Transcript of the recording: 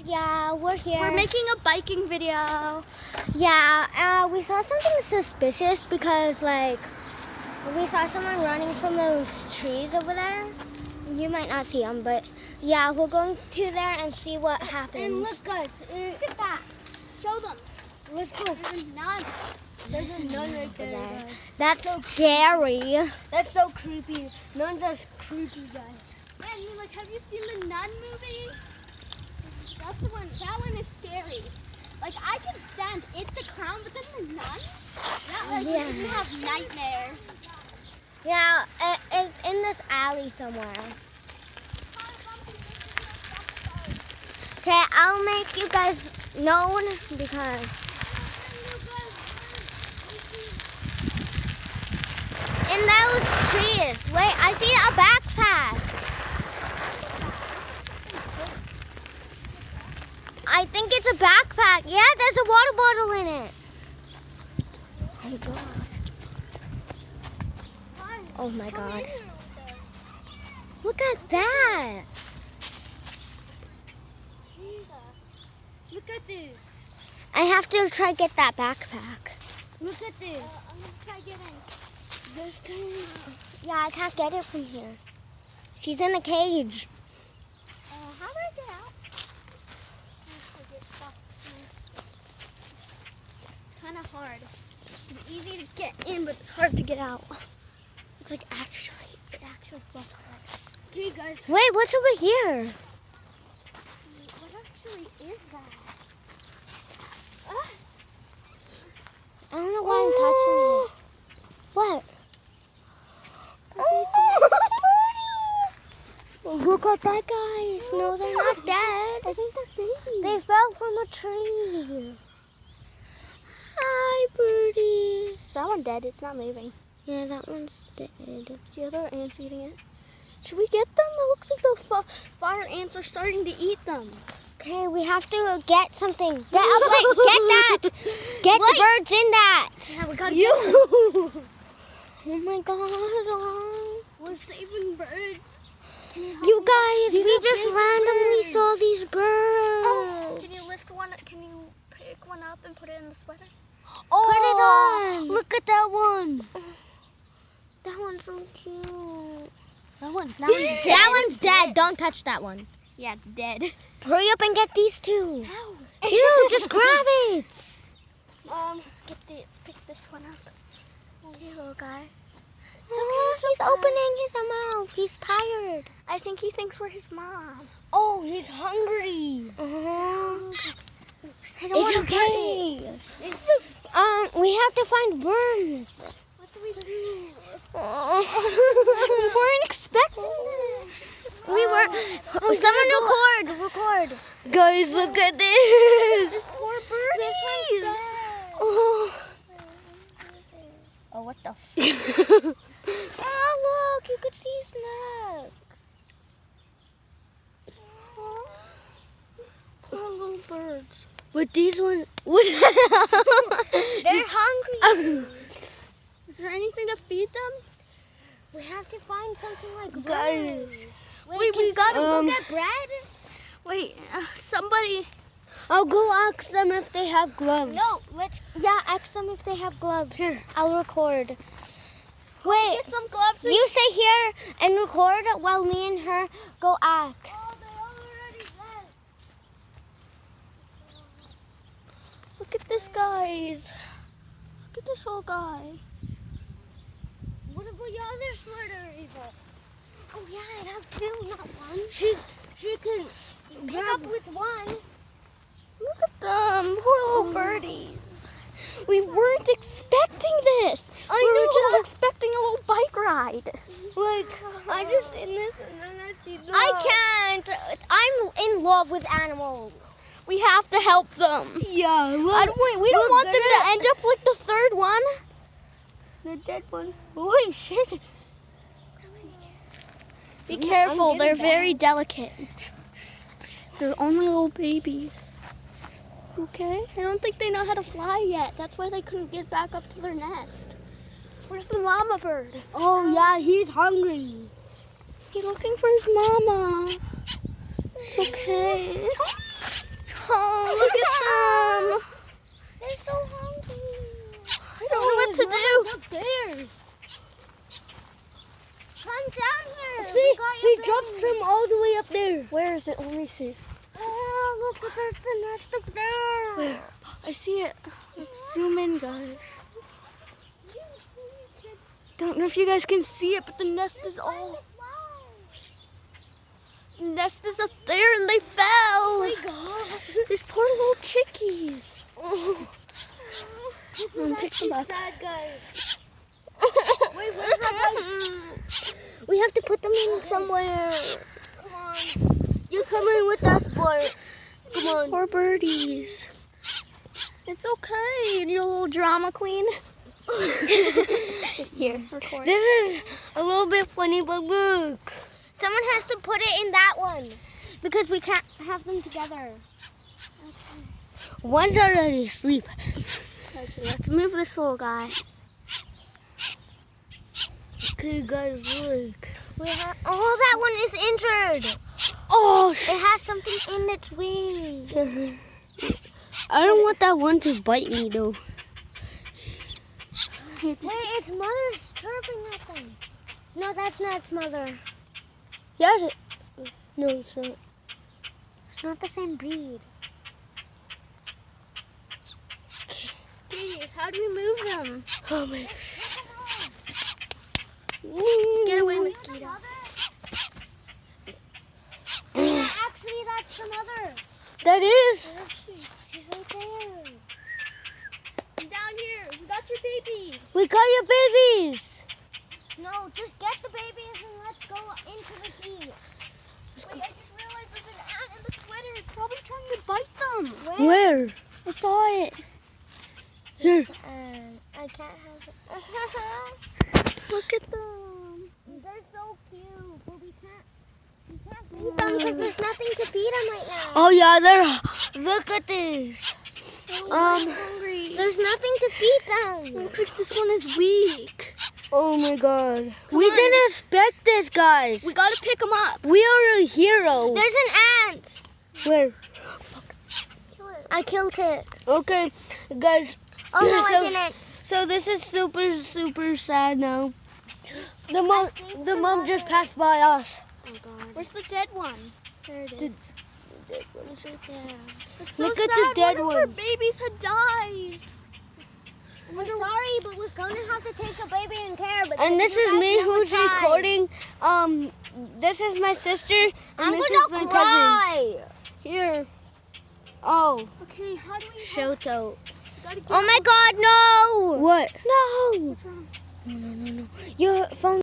Yeah, we're here. We're making a biking video. Yeah, we saw something suspicious because, like, we saw someone running from those trees over there. You might not see them, but yeah, we're going to there and see what happens. And look, guys, Look at that. Show them. let's go. There's a nun. There's a nun right there, guys. That's So scary. That's so creepy. Nuns are creepy, guys. Yeah, you like, have you seen the Nun movie? That's the one. That one is scary. Like, I can stand It the Clown, but then the Nun. That like Yeah. you have nightmares. Yeah, it's in this alley somewhere. Okay, I'll make you guys known because in those trees. Wait, I see a backpack. I think it's a backpack. Yeah, there's a water bottle in it. Oh my god. Oh my god. Look at that. Look at this. I have to try to get that backpack. Look at this. I'm gonna try getting. This kind Yeah, I can't get it from here. She's in a cage. How do I get out? It's kind of hard. It's easy to get in, but it's hard to get out. It's like it actually was hard. Okay, guys. Wait, what's over here? What actually is that? I don't know why I'm touching it. What? Look at that, guys. No, they're not dead. I think they're babies. They fell from a tree. Hi, birdie. Is that one dead? It's not moving. Yeah, that one's dead. The other ants eating it. Should we get them? It looks like the fire ants are starting to eat them. Okay, we have to get something. Get that. Get the birds in that. Yeah, we gotta Oh my god. We're saving birds. You guys, we just big randomly birds. saw these birds. Can you lift one? Can you pick one up and put it in the sweater? Oh, on. look at that one. That one's so cute. That one. That one's dead. Don't touch that one. Yeah, it's dead. Hurry up and get these two. You just grab it. Let's pick this one up. Okay, little guy. He's opening his mouth. He's tired. I think he thinks we're his mom. Oh, he's hungry. It's okay. We have to find worms. What do we do? We weren't expecting it. We were. Someone record. Guys, look at this. Poor birdies. Oh. Oh, what the f? Oh, look, you could see Snap. Poor little birds. With these ones. They're hungry. Is there anything to feed them? We have to find something like Guys. worms. Wait, we gotta go get bread? Wait, somebody. I'll go ask them if they have gloves. Yeah, ask them if they have gloves. Here, I'll record. Wait, Get some gloves. you stay here and record while me and her go ask. Look at this, guys. Look at this old guy. What about your other sweater, Eva? Oh yeah, I have two, not one. She can Pick up with one. Look at them, poor little birdies. We weren't expecting this. We were just expecting a little bike ride. Like, I just seen this and then I see that. I can't. I'm in love with animals. We have to help them. Yeah, We look. don't want them to end up like the third one. The dead one. Wait, shit. Be careful, getting they're that. very delicate. They're only little babies. Okay? I don't think they know how to fly yet. That's why they couldn't get back up to their nest. Where's the mama bird? Oh, yeah, he's hungry. He's looking for his mama. It's okay. Oh, look at them. They're so hungry. I don't know what to do. Up there. Come down here. See, We he got your dropped baby. him all the way up there. Where is it? Let me see. Oh, look, there's the nest up there. Where? I see it. Let's zoom in, guys. Don't know if you guys can see it, but the nest is all. The nest is up there and they fell. Oh my God. These poor little chickies. This I'm is pick them actually up. sad, guys. Wait, where's the We have to put them in somewhere. Come on. You come in with us, boy. Come on. Poor birdies. It's okay, you little drama queen. Here, record. This is a little bit funny, but look. Someone has to put it in that one because we can't have them together. One's already asleep. Okay, let's move this little guy. Okay, guys, look. Oh, that one is injured. Oh, It has something in its wing. I don't want that one to bite me, though. Wait, its mother's chirping at them. No, that's not its mother. Yes. No, it's not. It's not the same breed. Okay, how do we move them? Oh my. Get away, mosquito. Actually, that's the mother. That is. Where is she? She's right there. I'm down here. We got your babies. We got your babies. No, just get the babies and let's go into the sea. Wait, I just realized there's an ant in the sweater. It's probably trying to bite them. Where? I saw it. Here. I can't have it. Look at them. They're so cute, but we can't feed them because there's nothing to feed them right now. Oh yeah, there. Look at this. Hungry. There's nothing to feed them. Looks like this one is weak. Oh my God. Come We on. didn't expect this, guys. We gotta pick them up. We are a hero. There's an ant. Where? Kill it. I killed it. Okay, guys. Oh no, So- I didn't. So this is super sad now. The think the the mom just passed by us. Oh God. Where's the dead one? There it is. Look It's so at sad. the dead One of her one. babies had died. I'm sorry, but we're gonna have to take a baby in care. But And this you is guys me never who's tried. recording. This is my sister, and I'm this gonna is my cousin. cry. Here. Oh, Okay, how do we Shoto. gotta get Oh my God, no! What? No! What's wrong? No. Your phone.